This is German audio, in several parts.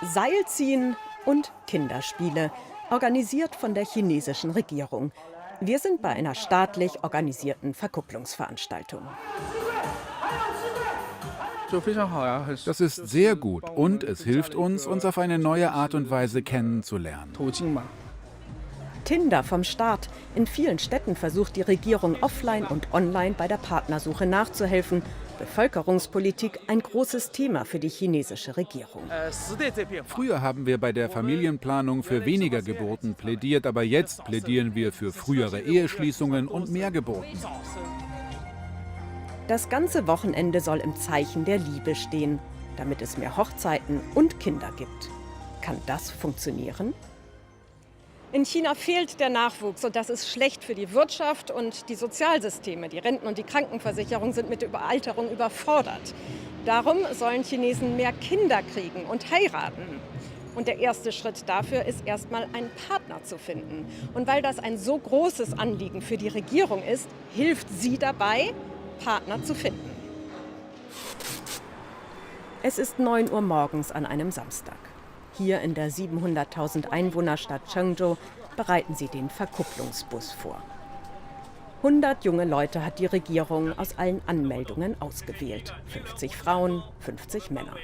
Seilziehen und Kinderspiele, organisiert von der chinesischen Regierung. Wir sind bei einer staatlich organisierten Verkupplungsveranstaltung. Das ist sehr gut und es hilft uns, uns auf eine neue Art und Weise kennenzulernen. Tinder vom Staat. In vielen Städten versucht die Regierung offline und online bei der Partnersuche nachzuhelfen. Bevölkerungspolitik ein großes Thema für die chinesische Regierung. Früher haben wir bei der Familienplanung für weniger Geburten plädiert, aber jetzt plädieren wir für frühere Eheschließungen und mehr Geburten. Das ganze Wochenende soll im Zeichen der Liebe stehen, damit es mehr Hochzeiten und Kinder gibt. Kann das funktionieren? In China fehlt der Nachwuchs und das ist schlecht für die Wirtschaft und die Sozialsysteme. Die Renten- und die Krankenversicherung sind mit der Überalterung überfordert. Darum sollen Chinesen mehr Kinder kriegen und heiraten. Und der erste Schritt dafür ist erstmal einen Partner zu finden. Und weil das ein so großes Anliegen für die Regierung ist, hilft sie dabei, Partner zu finden. Es ist 9 Uhr morgens an einem Samstag. Hier in der 700.000 Einwohnerstadt Chengzhou bereiten sie den Verkupplungsbus vor. 100 junge Leute hat die Regierung aus allen Anmeldungen ausgewählt. 50 Frauen, 50 Männer.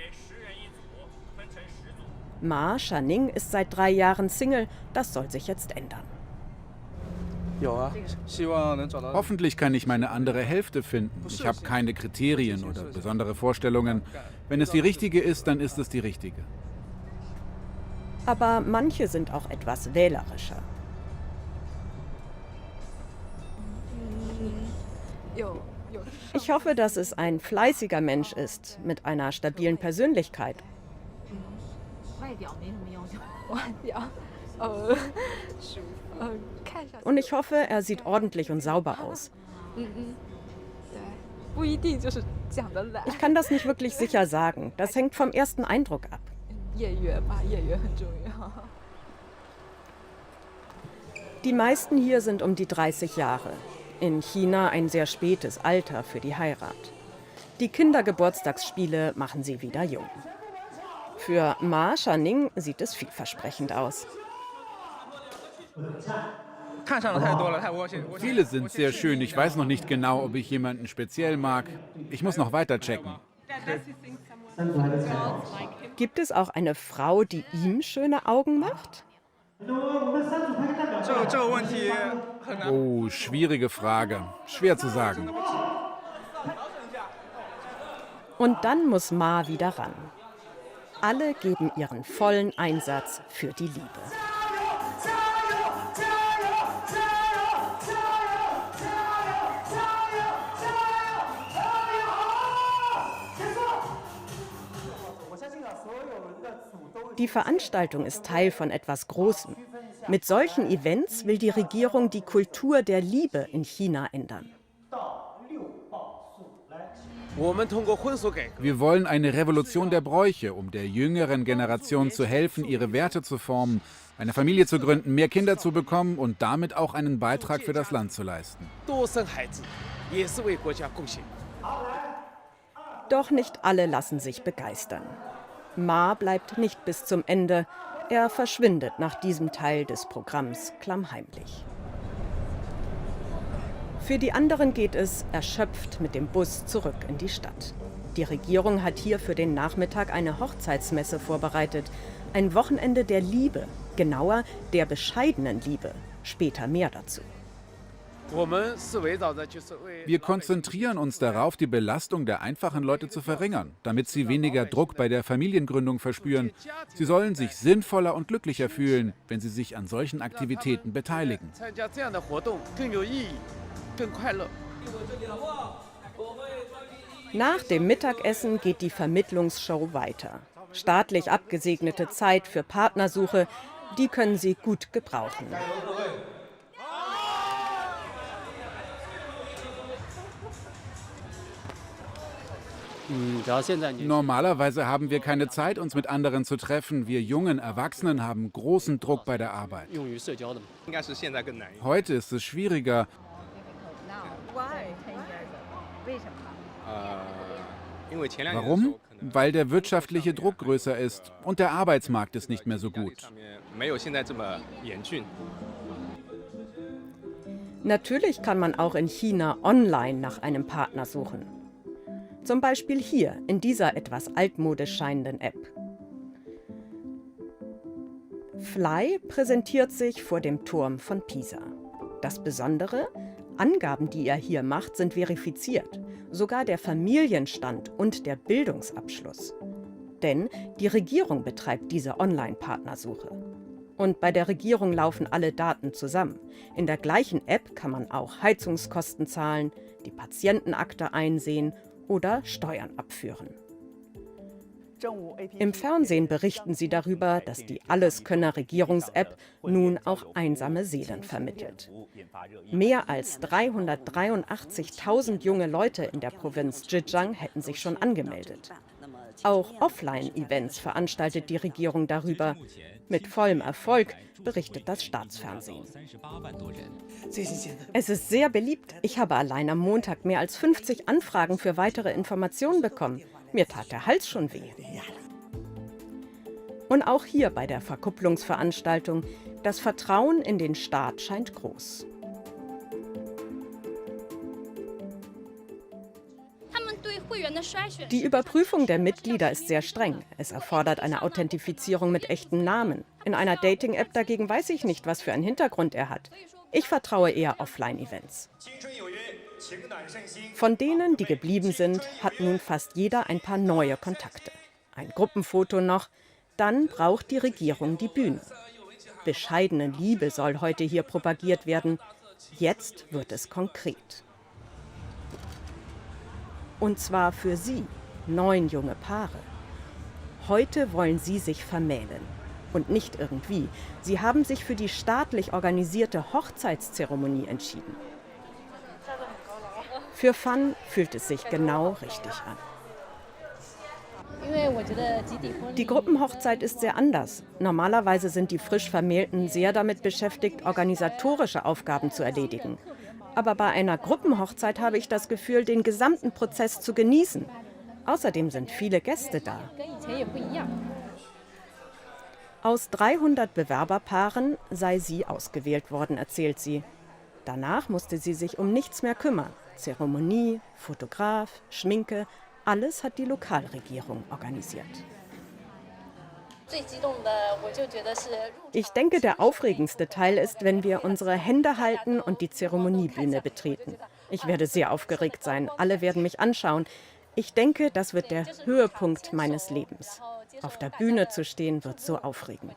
Ma Shaning ist seit 3 Jahren Single. Das soll sich jetzt ändern. Hoffentlich kann ich meine andere Hälfte finden. Ich habe keine Kriterien oder besondere Vorstellungen. Wenn es die richtige ist, dann ist es die richtige. Aber manche sind auch etwas wählerischer. Ich hoffe, dass es ein fleißiger Mensch ist, mit einer stabilen Persönlichkeit. Und ich hoffe, er sieht ordentlich und sauber aus. Ich kann das nicht wirklich sicher sagen. Das hängt vom ersten Eindruck ab. Die meisten hier sind um die 30 Jahre. In China ein sehr spätes Alter für die Heirat. Die Kindergeburtstagsspiele machen sie wieder jung. Für Ma Shaning sieht es vielversprechend aus. Viele sind sehr schön. Ich weiß noch nicht genau, ob ich jemanden speziell mag. Ich muss noch weiter checken. Gibt es auch eine Frau, die ihm schöne Augen macht? Oh, schwierige Frage. Schwer zu sagen. Und dann muss Ma wieder ran. Alle geben ihren vollen Einsatz für die Liebe. Die Veranstaltung ist Teil von etwas Großem. Mit solchen Events will die Regierung die Kultur der Liebe in China ändern. Wir wollen eine Revolution der Bräuche, um der jüngeren Generation zu helfen, ihre Werte zu formen, eine Familie zu gründen, mehr Kinder zu bekommen und damit auch einen Beitrag für das Land zu leisten. Doch nicht alle lassen sich begeistern. Ma bleibt nicht bis zum Ende. Er verschwindet nach diesem Teil des Programms klammheimlich. Für die anderen geht es erschöpft mit dem Bus zurück in die Stadt. Die Regierung hat hier für den Nachmittag eine Hochzeitsmesse vorbereitet. Ein Wochenende der Liebe, genauer der bescheidenen Liebe. Später mehr dazu. Wir konzentrieren uns darauf, die Belastung der einfachen Leute zu verringern, damit sie weniger Druck bei der Familiengründung verspüren. Sie sollen sich sinnvoller und glücklicher fühlen, wenn sie sich an solchen Aktivitäten beteiligen. Nach dem Mittagessen geht die Vermittlungsshow weiter. Staatlich abgesegnete Zeit für Partnersuche, die können sie gut gebrauchen. Normalerweise haben wir keine Zeit, uns mit anderen zu treffen. Wir jungen Erwachsenen haben großen Druck bei der Arbeit. Heute ist es schwieriger. Warum? Weil der wirtschaftliche Druck größer ist und der Arbeitsmarkt ist nicht mehr so gut. Natürlich kann man auch in China online nach einem Partner suchen. Zum Beispiel hier in dieser etwas altmodisch scheinenden App. Fly präsentiert sich vor dem Turm von Pisa. Das Besondere: Angaben, die er hier macht, sind verifiziert. Sogar der Familienstand und der Bildungsabschluss. Denn die Regierung betreibt diese Online-Partnersuche. Und bei der Regierung laufen alle Daten zusammen. In der gleichen App kann man auch Heizungskosten zahlen, die Patientenakte einsehen oder Steuern abführen. Im Fernsehen berichten sie darüber, dass die Alleskönner-Regierungs-App nun auch einsame Seelen vermittelt. Mehr als 383.000 junge Leute in der Provinz Zhejiang hätten sich schon angemeldet. Auch Offline-Events veranstaltet die Regierung darüber. Mit vollem Erfolg, berichtet das Staatsfernsehen. Es ist sehr beliebt. Ich habe allein am Montag mehr als 50 Anfragen für weitere Informationen bekommen. Mir tat der Hals schon weh. Und auch hier bei der Verkupplungsveranstaltung, das Vertrauen in den Staat scheint groß. Die Überprüfung der Mitglieder ist sehr streng. Es erfordert eine Authentifizierung mit echten Namen. In einer Dating-App dagegen weiß ich nicht, was für einen Hintergrund er hat. Ich vertraue eher Offline-Events. Von denen, die geblieben sind, hat nun fast jeder ein paar neue Kontakte. Ein Gruppenfoto noch, dann braucht die Regierung die Bühne. Bescheidene Liebe soll heute hier propagiert werden. Jetzt wird es konkret. Und zwar für sie, 9 junge Paare. Heute wollen sie sich vermählen. Und nicht irgendwie. Sie haben sich für die staatlich organisierte Hochzeitszeremonie entschieden. Für Fan fühlt es sich genau richtig an. Die Gruppenhochzeit ist sehr anders. Normalerweise sind die frisch Vermählten sehr damit beschäftigt, organisatorische Aufgaben zu erledigen. Aber bei einer Gruppenhochzeit habe ich das Gefühl, den gesamten Prozess zu genießen. Außerdem sind viele Gäste da. Aus 300 Bewerberpaaren sei sie ausgewählt worden, erzählt sie. Danach musste sie sich um nichts mehr kümmern. Zeremonie, Fotograf, Schminke, alles hat die Lokalregierung organisiert. Ich denke, der aufregendste Teil ist, wenn wir unsere Hände halten und die Zeremoniebühne betreten. Ich werde sehr aufgeregt sein, alle werden mich anschauen. Ich denke, das wird der Höhepunkt meines Lebens. Auf der Bühne zu stehen, wird so aufregend.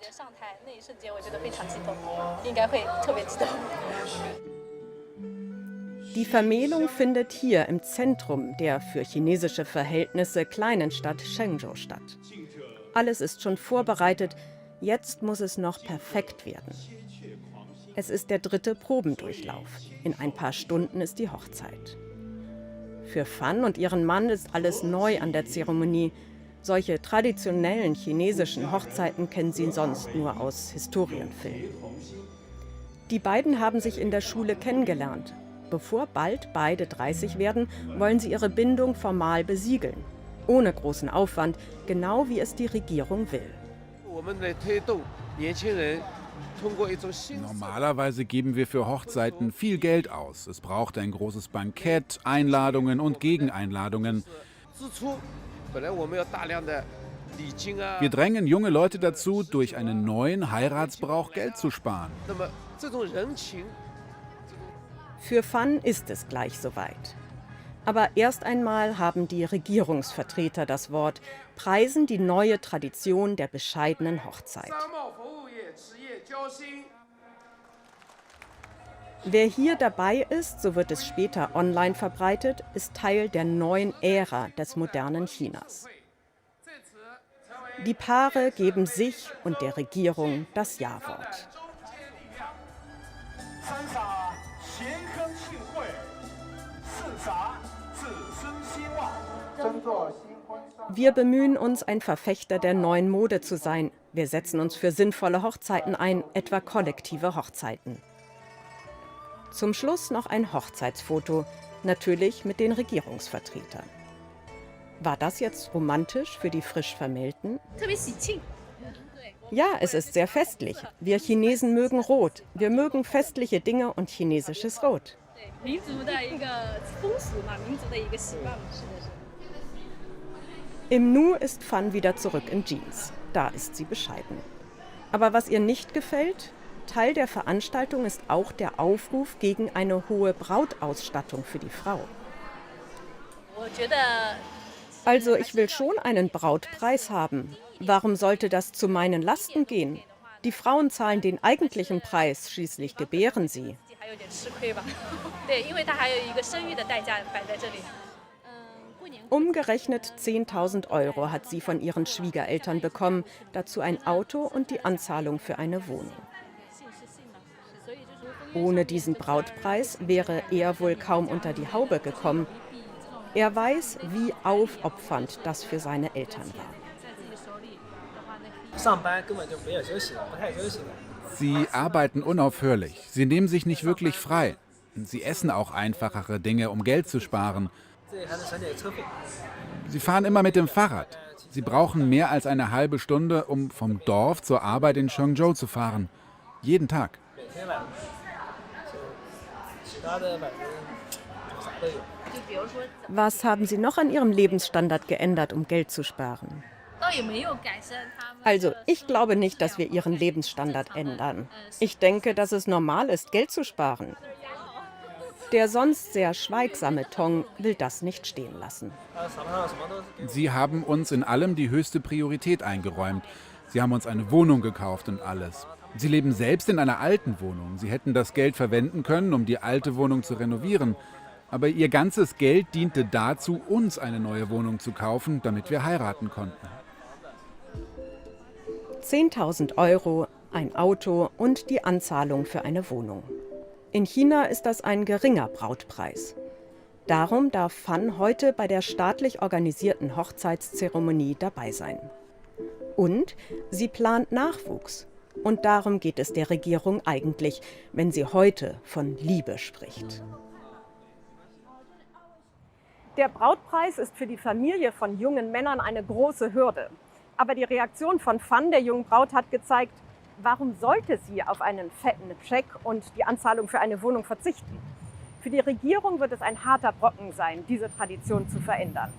Die Vermählung findet hier im Zentrum der für chinesische Verhältnisse kleinen Stadt Shenzhou statt. Alles ist schon vorbereitet, jetzt muss es noch perfekt werden. Es ist der 3. Probendurchlauf. In ein paar Stunden ist die Hochzeit. Für Fan und ihren Mann ist alles neu an der Zeremonie. Solche traditionellen chinesischen Hochzeiten kennen sie sonst nur aus Historienfilmen. Die beiden haben sich in der Schule kennengelernt. Bevor bald beide 30 werden, wollen sie ihre Bindung formal besiegeln. Ohne großen Aufwand, genau wie es die Regierung will. Normalerweise geben wir für Hochzeiten viel Geld aus. Es braucht ein großes Bankett, Einladungen und Gegeneinladungen. Wir drängen junge Leute dazu, durch einen neuen Heiratsbrauch Geld zu sparen. Für Fan ist es gleich soweit. Aber erst einmal haben die Regierungsvertreter das Wort, preisen die neue Tradition der bescheidenen Hochzeit. Wer hier dabei ist, so wird es später online verbreitet, ist Teil der neuen Ära des modernen Chinas. Die Paare geben sich und der Regierung das Ja-Wort. Wir bemühen uns, ein Verfechter der neuen Mode zu sein. Wir setzen uns für sinnvolle Hochzeiten ein, etwa kollektive Hochzeiten. Zum Schluss noch ein Hochzeitsfoto, natürlich mit den Regierungsvertretern. War das jetzt romantisch für die frisch Vermählten? Ja, es ist sehr festlich. Wir Chinesen mögen Rot. Wir mögen festliche Dinge und chinesisches Rot. Im Nu ist Fan wieder zurück in Jeans. Da ist sie bescheiden. Aber was ihr nicht gefällt? Teil der Veranstaltung ist auch der Aufruf gegen eine hohe Brautausstattung für die Frau. Also ich will schon einen Brautpreis haben. Warum sollte das zu meinen Lasten gehen? Die Frauen zahlen den eigentlichen Preis, schließlich gebären sie. Umgerechnet 10.000 Euro hat sie von ihren Schwiegereltern bekommen, dazu ein Auto und die Anzahlung für eine Wohnung. Ohne diesen Brautpreis wäre er wohl kaum unter die Haube gekommen. Er weiß, wie aufopfernd das für seine Eltern war. Sie arbeiten unaufhörlich. Sie nehmen sich nicht wirklich frei. Sie essen auch einfachere Dinge, um Geld zu sparen. Sie fahren immer mit dem Fahrrad. Sie brauchen mehr als eine halbe Stunde, um vom Dorf zur Arbeit in Chongzhou zu fahren. Jeden Tag. Was haben Sie noch an Ihrem Lebensstandard geändert, um Geld zu sparen? Also, ich glaube nicht, dass wir Ihren Lebensstandard ändern. Ich denke, dass es normal ist, Geld zu sparen. Der sonst sehr schweigsame Tong will das nicht stehen lassen. Sie haben uns in allem die höchste Priorität eingeräumt. Sie haben uns eine Wohnung gekauft und alles. Sie leben selbst in einer alten Wohnung. Sie hätten das Geld verwenden können, um die alte Wohnung zu renovieren. Aber ihr ganzes Geld diente dazu, uns eine neue Wohnung zu kaufen, damit wir heiraten konnten. 10.000 Euro, ein Auto und die Anzahlung für eine Wohnung. In China ist das ein geringer Brautpreis. Darum darf Fan heute bei der staatlich organisierten Hochzeitszeremonie dabei sein. Und sie plant Nachwuchs. Und darum geht es der Regierung eigentlich, wenn sie heute von Liebe spricht. Der Brautpreis ist für die Familie von jungen Männern eine große Hürde. Aber die Reaktion von Fan, der jungen Braut, hat gezeigt, warum sollte sie auf einen fetten Scheck und die Anzahlung für eine Wohnung verzichten? Für die Regierung wird es ein harter Brocken sein, diese Tradition zu verändern.